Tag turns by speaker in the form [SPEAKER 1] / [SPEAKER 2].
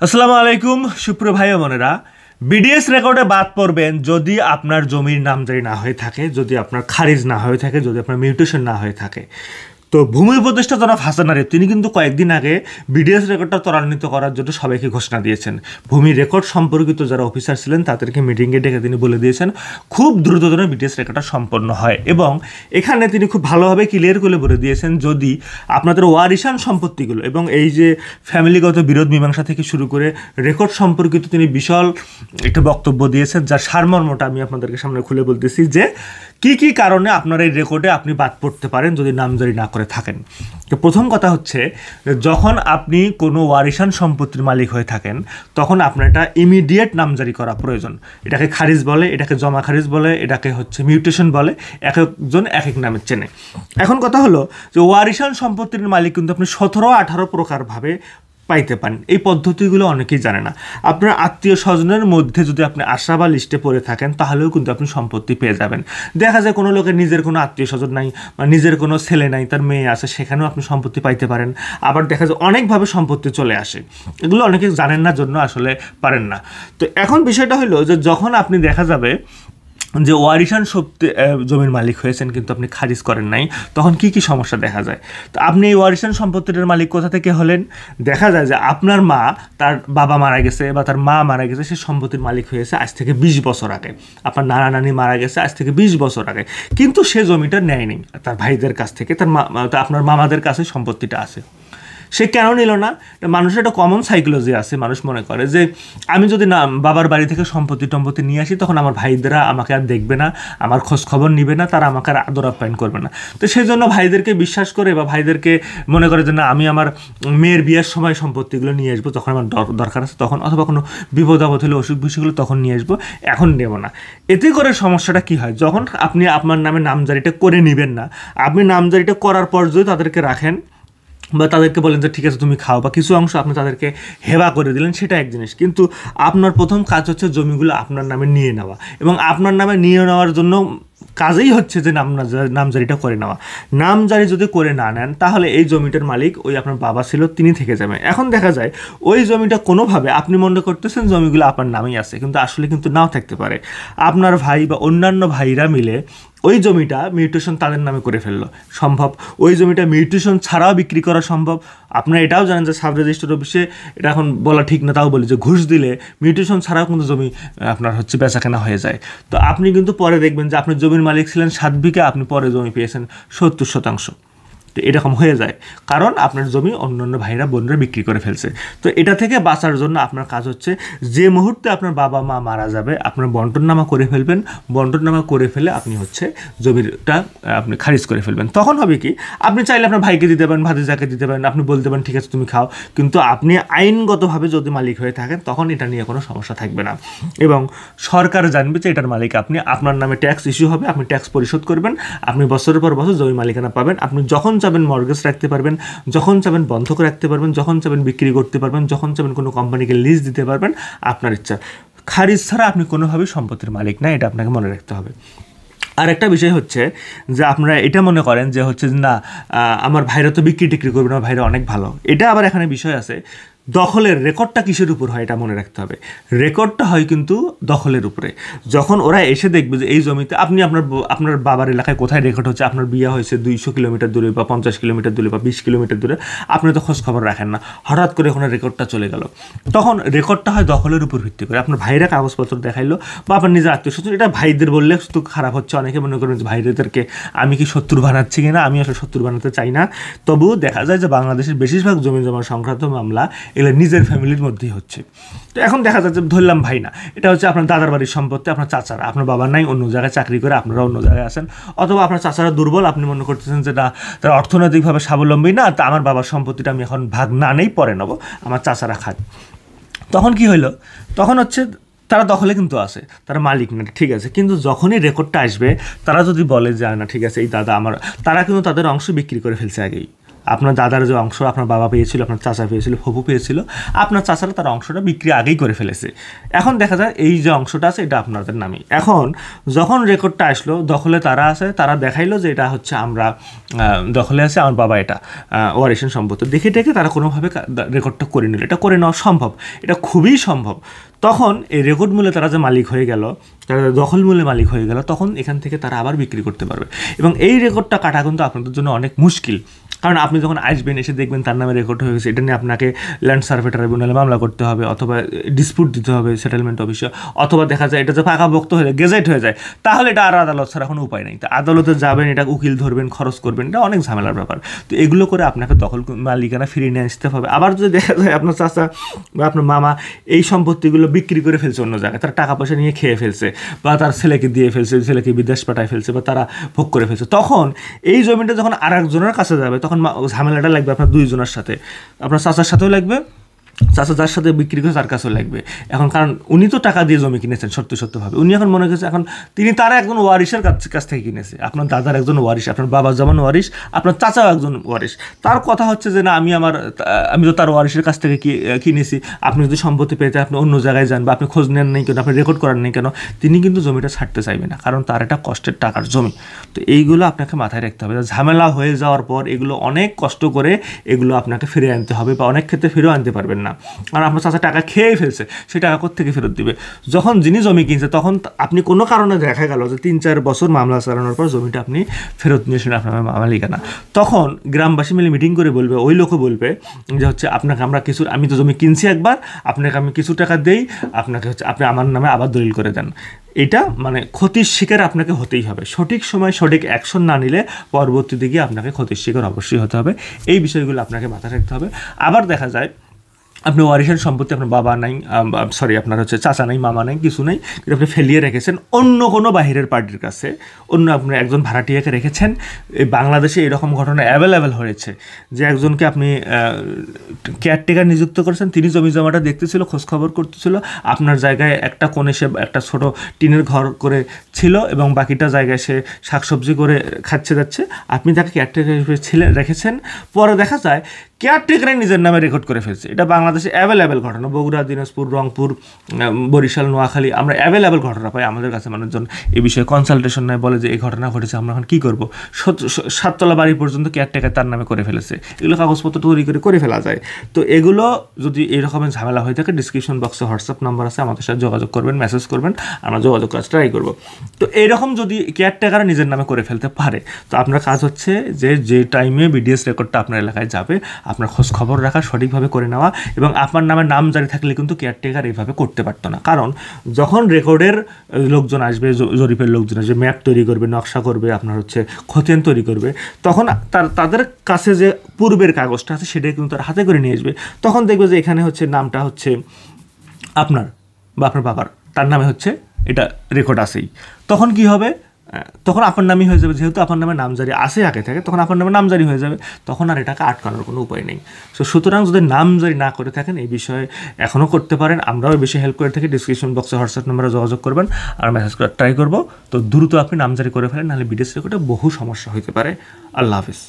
[SPEAKER 1] আসসালামু আলাইকুম সুপ্রিয় ভাই ও বোনেরা। বিডিএস রেকর্ডে বাদ পড়বেন যদি আপনার জমির নামজারি না হয়ে থাকে, যদি আপনার খারিজ না হয়ে থাকে, যদি আপনার মিউটেশন না হয়ে থাকে। তো ভূমি উপদেষ্টা জনাব হাসান আরিফ তিনি কিন্তু কয়েকদিন আগে বিডিএস রেকর্ডটা ত্বরান্বিত করার জন্য সবাইকে ঘোষণা দিয়েছেন। ভূমি রেকর্ড সম্পর্কিত যারা অফিসার ছিলেন তাদেরকে মিটিংয়ে ডেকে তিনি বলে দিয়েছেন খুব দ্রুত যেন বিডিএস রেকর্ডটা সম্পন্ন হয়, এবং এখানে তিনি খুব ভালোভাবে ক্লিয়ার করে বলে দিয়েছেন যদি আপনাদের ওয়ারিশান সম্পত্তিগুলো এবং এই যে ফ্যামিলিগত বিরোধ মীমাংসা থেকে শুরু করে রেকর্ড সম্পর্কিত তিনি বিশাল একটা বক্তব্য দিয়েছেন, যার সারমর্মটা আমি আপনাদেরকে সামনে খুলে বলতেছি যে কি কারণে আপনার এই রেকর্ডে আপনি বাদ পড়তে পারেন যদি নামজারি না করে থাকেন। তো প্রথম কথা হচ্ছে, যখন আপনি কোনো ওয়ারিশান সম্পত্তির মালিক হয়ে থাকেন তখন আপনার এটা ইমিডিয়েট নামজারি করা প্রয়োজন। এটাকে খারিজ বলে, এটাকে জমা খারিজ বলে, এটাকে হচ্ছে মিউটেশন বলে, এক একজন এক এক নামে চেনে। এখন কথা হলো যে ওয়ারিশান সম্পত্তির মালিক কিন্তু আপনি 17-18 প্রকারভাবে পাইতে পারেন। এই পদ্ধতিগুলো অনেকেই জানে না। আপনার আত্মীয় স্বজনের মধ্যে যদি আপনি আশা বা লিস্টে পড়ে থাকেন তাহলেও কিন্তু আপনি সম্পত্তি পেয়ে যাবেন। দেখা যায় কোনো লোকের নিজের কোনো আত্মীয় স্বজন নাই বা নিজের কোনো ছেলে নাই, তার মেয়ে আছে, সেখানেও আপনি সম্পত্তি পাইতে পারেন। আবার দেখা যায় অনেকভাবে সম্পত্তি চলে আসে, এগুলো অনেকে জানেন না জন্য আসলে পারেন না। তো এখন বিষয়টা হলো যে যখন আপনি দেখা যাবে যে ওয়ারিশান জমির মালিক হয়েছেন কিন্তু আপনি খারিজ করেন নাই, তখন কি সমস্যা দেখা যায়। তো আপনি এই ওয়ারিশান সম্পত্তির মালিক কোথা থেকে হলেন? দেখা যায় যে আপনার মা, তার বাবা মারা গেছে বা তার মা মারা গেছে, সে সম্পত্তির মালিক হয়েছে আজ থেকে 20 বছর আগে। আপনার নানা নানি মারা গেছে আজ থেকে 20 বছর আগে, কিন্তু সে জমিটা নেয়নি তার ভাইদের কাছ থেকে, আপনার মামাদের কাছে সম্পত্তিটা আছে। সে কেন নিল না? মানুষের একটা কমন সাইকোলজি আছে, মানুষ মনে করে যে আমি যদি না বাবার বাড়ি থেকে সম্পত্তি নিয়ে আসি তখন আমার ভাইদেরা আমাকে আর দেখবে না, আমার খোঁজ খবর নিবে না, তারা আমাকে আর আদর আপ্যায়ন করবে না। তো সেই জন্য ভাইদেরকে বিশ্বাস করে বা ভাইদেরকে মনে করে যে না, আমি আমার মেয়ের বিয়ের সময় সম্পত্তিগুলো নিয়ে আসবো, তখন আমার দরকার আছে তখন, অথবা কোনো বিপদ আপদ হলে অসুখ বিসুখগুলো তখন নিয়ে আসবো, এখন নেব না। এতে করে সমস্যাটা কি হয়, যখন আপনি আপনার নামে নামজারিটা করে নেবেন না, আপনি নামজারিটা করার পর যদি তাদেরকে রাখেন বা তাদেরকে বলেন যে ঠিক আছে তুমি খাও, বা কিছু অংশ আপনি তাদেরকে হেবা করে দিলেন, সেটা এক জিনিস। কিন্তু আপনার প্রথম কাজ হচ্ছে জমিগুলো আপনার নামে নিয়ে নেওয়া, এবং আপনার নামে নিয়ে নেওয়ার জন্য কাজেই হচ্ছে যে নামজারিটা করে নেওয়া। নামজারি যদি করে না নেন তাহলে এই জমিটার মালিক ওই আপনার বাবা ছিল, তিনি থেকে যাবেন। এখন দেখা যায় ওই জমিটা কোনোভাবে আপনি মনে করতেছেন জমিগুলো আপনার নামেই আছে, কিন্তু আসলে কিন্তু নাও থাকতে পারে। আপনার ভাই বা অন্যান্য ভাইরা মিলে ওই জমিটা মিউটেশন তাদের নামে করে ফেললো, সম্ভব। ওই জমিটা মিউটেশন ছাড়াও বিক্রি করা সম্ভব। আপনারা এটাও জানেন যে সাব রেজিস্টার অফিসে, এটা এখন বলা ঠিক না, তাও বলি যে ঘুষ দিলে মিউটেশন ছাড়াও কিন্তু জমি আপনার হচ্ছে বেচাকেনা হয়ে যায়। তো আপনি কিন্তু পরে দেখবেন যে আপনি জমির মালিক ছিলেন 7 বিঘা, আপনি পরে জমি পেয়েছেন 70%। তো এরকম হয়ে যায়, কারণ আপনার জমি অন্যান্য ভাইরা বোনরা বিক্রি করে ফেলছে। তো এটা থেকে বাঁচার জন্য আপনার কাজ হচ্ছে যে মুহূর্তে আপনার বাবা মা মারা যাবে আপনার বন্টননামা করে ফেলবেন। বন্টননামা করে ফেলে আপনি হচ্ছে জমিটা আপনি খারিজ করে ফেলবেন। তখন হবে কি, আপনি চাইলে আপনার ভাইকে দিতে পারেন, ভাতিজাকে দিতে পারেন, আপনি বলতে পারেন ঠিক আছে তুমি খাও, কিন্তু আপনি আইনগতভাবে যদি মালিক হয়ে থাকেন তখন এটা নিয়ে কোনো সমস্যা থাকবে না, এবং সরকার জানবে যে এটার মালিক আপনি। আপনার নামে ট্যাক্স ইস্যু হবে, আপনি ট্যাক্স পরিশোধ করবেন, আপনি বছরের পর বছর জমি মালিকানা পাবেন। আপনি যখন চাবেন মর্গেজ রাখতে পারবেন, যখন চাবেন বন্ধক রাখতে পারবেন, যখন চাবেন বিক্রি করতে পারবেন, যখন চাবেন কোনো কোম্পানিকে লিজ দিতে পারবেন, আপনার ইচ্ছা। খারিজ ছাড়া আপনি কোনোভাবেই সম্পত্তির মালিক না, এটা আপনাকে মনে রাখতে হবে। আর একটা বিষয় হচ্ছে যে আপনারা এটা মনে করেন যে হচ্ছে না আমার ভাইরা তো বিক্রি টিক্রি করবে না, ভাইরা অনেক ভালো। এটা আবার এখানে বিষয় আছে, দখলের রেকর্ডটা কিসের উপর হয় এটা মনে রাখতে হবে। রেকর্ডটা হয় কিন্তু দখলের উপরে। যখন ওরা এসে দেখবে যে এই জমিতে আপনি আপনার বাবার এলাকায় কোথায় রেকর্ড হচ্ছে, আপনার বিয়ে হয়েছে 200 কিলোমিটার দূরে বা 50 কিলোমিটার দূরে বা 20 কিলোমিটার দূরে, আপনি তো খোঁজ খবর রাখেন না, হঠাৎ করে ওখানে রেকর্ডটা চলে গেল, তখন রেকর্ডটা হয় দখলের উপর ভিত্তি করে। আপনার ভাইরা কাগজপত্র দেখাইলো বা আপনার নিজের আত্মীয় স্বজন, এটা ভাইদের বললে শুধু খারাপ হচ্ছে, অনেকে মনে করেন যে ভাইদেরকে আমি কি শত্রু বানাচ্ছি কিনা, আমি আসলে শত্রু বানাতে চাই না। তবুও দেখা যায় যে বাংলাদেশের বেশিরভাগ জমি জমা সংক্রান্ত মামলা এগুলো নিজের ফ্যামিলির মধ্যেই হচ্ছে। তো এখন দেখা যাচ্ছে ধরলাম ভাই না, এটা হচ্ছে আপনার দাদার বাড়ির সম্পত্তি, আপনার চাচারা, আপনার বাবার নাই, অন্য জায়গায় চাকরি করে, আপনারা অন্য জায়গায় আছেন, অথবা আপনার চাচারা দুর্বল, আপনি মনে করতেছেন যে না তারা অর্থনৈতিকভাবে স্বাবলম্বী না, তা আমার বাবার সম্পত্তিটা আমি এখন ভাগ না নেই পরে নেবো, আমার চাচারা খাক। তখন কি হইলো, তখন হচ্ছে তারা দখলে কিন্তু আছে, তারা মালিক না, ঠিক আছে, কিন্তু যখনই রেকর্ডটা আসবে তারা যদি বলে যায় না ঠিক আছে এই দাদা আমার, তারা কিন্তু তাদের অংশ বিক্রি করে ফেলছে আগেই। আপনার দাদার যে অংশ আপনার বাবা পেয়েছিল, আপনার চাচা পেয়েছিল, ফুফু পেয়েছিল, আপনার চাচারা তার অংশটা বিক্রি আগেই করে ফেলেছে। এখন দেখা যায় এই যে অংশটা আছে এটা আপনাদের নামে। এখন যখন রেকর্ডটা আসলো, দখলে তারা আছে, তারা দেখাইলো যে এটা হচ্ছে আমরা দখলে আছে, আমার বাবা এটা ওয়ারিশান সম্পত্তি, দেখে টেকে তারা কোনোভাবে রেকর্ডটা করে নিল। এটা করে নেওয়া সম্ভব, এটা খুবই সম্ভব। তখন এই রেকর্ড মূল্যে তারা যে মালিক হয়ে গেল, তারা দখল মূল্যে মালিক হয়ে গেল, তখন এখান থেকে তারা আবার বিক্রি করতে পারবে। এবং এই রেকর্ডটা কাটা কিন্তু আপনাদের জন্য অনেক মুশকিল, কারণ আপনি যখন আসবেন এসে দেখবেন তার নামে রেকর্ড হয়ে গেছে, এটা নিয়ে আপনাকে ল্যান্ড সার্ভে ট্রাইব্যুনালে মামলা করতে হবে, অথবা ডিসপিউট দিতে হবে সেটেলমেন্ট অফিসে, অথবা দেখা যায় এটা যে পাকাপোক্ত হয়ে যায়, গেজেট হয়ে যায়, তাহলে এটা আর আদালত ছাড়া কোনো উপায় নেই। তো আদালতে যাবেন, এটা উকিল ধরবেন, খরচ করবেন, এটা অনেক ঝামেলার ব্যাপার। তো এগুলো করে আপনাকে দখল মালিকানা ফিরিয়ে নিয়ে আসতে হবে। আবার যদি দেখা যায় আপনার চাচা বা আপনার মামা এই সম্পত্তিগুলো বিক্রি করে ফেলছে অন্য জায়গায়, তারা টাকা পয়সা নিয়ে খেয়ে ফেলছে, বা তার ছেলেকে দিয়ে ফেলছে, ছেলেকে বিদেশ পাঠায় ফেলছে, বা তারা ভোগ করে ফেলছে, তখন এই জমিটা যখন আর একজনের কাছে যাবে, তখন ঝামেলাটা লাগবে আপনার দুইজনের সাথে, আপনার চাচার সাথেও লাগবে, চাচা যার সাথে বিক্রি করে তার কাছেও লাগবে। এখন কারণ উনি তো টাকা দিয়ে জমি কিনেছেন সত্যভাবে, উনি এখন মনে করছে এখন তিনি তার একজন ওয়ারিশের কাছ থেকে কিনেছে, আপনার দাদার একজন ওয়ারিশ, আপনার বাবার যেমন ওয়ারিশ, আপনার চাচাও একজন ওয়ারিশ। তার কথা হচ্ছে যে না, আমি তো তার ওয়ারিশের কাছ থেকে কিনেছি, আপনি যদি সম্পত্তি পেতে আপনি অন্য জায়গায় যান, বা আপনি খোঁজ নেন নাই কেন, আপনি রেকর্ড করার নেই কেন, তিনি কিন্তু জমিটা ছাড়তে চাইবে না, কারণ তার এটা কষ্টের টাকার জমি। তো এইগুলো আপনাকে মাথায় রাখতে হবে। ঝামেলা হয়ে যাওয়ার পর এগুলো অনেক কষ্ট করে এগুলো আপনাকে ফিরে আনতে হবে, বা অনেক ক্ষেত্রে ফিরেও আনতে পারবেন না, কারণ আপনার চাচা টাকা খেয়ে ফেলছে, সে টাকা কোত্থেকে ফেরত দিবে? যখন যিনি জমি কিনছে তখন আপনি কোনো কারণে দেখা গেল যে 3-4 বছর মামলা চালানোর পর জমিটা আপনি ফেরত নিয়েছেন আপনার মালিকানা, তখন গ্রামবাসী মিলে মিটিং করে বলবে, ওই লোকও বলবে যে হচ্ছে আপনাকে আমি তো জমি কিনছি একবার, আপনাকে আমি কিছু টাকা দেই, আপনাকে হচ্ছে আপনি আমার নামে আবার দলিল করে দেন। এটা মানে ক্ষতির শিকার আপনাকে হতেই হবে। সঠিক সময় সঠিক অ্যাকশন না নিলে পরবর্তীতে গিয়ে আপনাকে ক্ষতির শিকার অবশ্যই হতে হবে। এই বিষয়গুলো আপনাকে মাথায় রাখতে হবে। আবার দেখা যায় আপনি ওয়ারিশান সম্পত্তি, আপনার বাবা নাই, আপনার হচ্ছে চাচা নাই, মামা নাই, কিছু নেই, কিন্তু আপনি ফেলিয়ে রেখেছেন অন্য কোনো বাহিরের পার্টির কাছে, অন্য আপনি একজন ভাড়াটিয়াকে রেখেছেন। এই বাংলাদেশে এরকম ঘটনা অ্যাভেলেবেল হয়েছে যে একজনকে আপনি কেয়ারটেকার নিযুক্ত করেছেন, তিনি জমি জমাটা দেখতেছিল, খোঁজখবর করতেছিল, আপনার জায়গায় একটা কোণে সে একটা ছোট টিনের ঘর করে ছিল, এবং বাকিটা জায়গায় সে শাকসবজি করে খাচ্ছে যাচ্ছে, আপনি তাকে কেয়ারটেকার হিসেবে রেখেছেন। পরে দেখা যায় কেয়ারটেকারই নিজের নামে রেকর্ড করে ফেলছে। এটা বাংলাদেশে অ্যাভেলেবেল ঘটনা, বগুড়া, দিনাজপুর, রংপুর, বরিশাল, নোয়াখালী, আমরা অ্যাভেলেবেল ঘটনা পাই। আমাদের কাছে মানুষজন এই বিষয়ে কনসালটেশন নেয়, বলে যে এই ঘটনা ঘটেছে, আমরা এখন কী করবো? 7তলা বাড়ি পর্যন্ত কেয়ারটেকার তার নামে করে ফেলেছে। এগুলো কাগজপত্র তৈরি করে ফেলা যায়। তো এগুলো যদি এইরকমের ঝামেলা হয়ে থাকে, ডিসক্রিপশন বক্সে হোয়াটসঅ্যাপ নাম্বার আছে, আমাদের সাথে যোগাযোগ করবেন, মেসেজ করবেন, আমরা যোগাযোগ করার ট্রাই করবো। তো এইরকম যদি কেয়ারটেকার নিজের নামে করে ফেলতে পারে, তো আপনার কাজ হচ্ছে যে টাইমে বিডিএস রেকর্ডটা আপনার এলাকায় যাবে, আপনার খোঁজ খবর রাখা, সঠিকভাবে করে নেওয়া, এবং আপনার নামে নাম জারি থাকলে কিন্তু কেয়ারটেকার এইভাবে করতে পারতো না। কারণ যখন রেকর্ডের লোকজন আসবে, জরিপের লোকজন আসবে, ম্যাপ তৈরি করবে, নকশা করবে, আপনার হচ্ছে খতিয়ান তৈরি করবে, তখন তাদের কাছে যে পূর্বের কাগজটা আছে সেটাই কিন্তু তারা হাতে করে নিয়ে আসবে। তখন দেখবে যে এখানে হচ্ছে নামটা হচ্ছে আপনার বা আপনার বাবার, তার নামে হচ্ছে এটা রেকর্ড আছেই। তখন কি হবে? তখন আপনার নামই হয়ে যাবে, যেহেতু আপনার নামে নামজারি আসে আগে থেকে, তখন আপনার নামে নামজারি হয়ে যাবে, তখন আর এটাকে আটকানোর কোনো উপায় নেই। সুতরাং যদি নামজারি না করে থাকেন, এই বিষয়ে এখনও করতে পারেন, আমরাও বেশি হেল্প করে থাকি। ডিসক্রিপশন বক্সে হোয়াটসঅ্যাপ নাম্বারে যোগাযোগ করবেন, আর মেসেজ করার ট্রাই করবো। তো দ্রুত আপনি নামজারি করে ফেলেন, নাহলে বিদেশ রেকর্ডে বহু সমস্যা হতে পারে। আল্লাহ হাফিজ।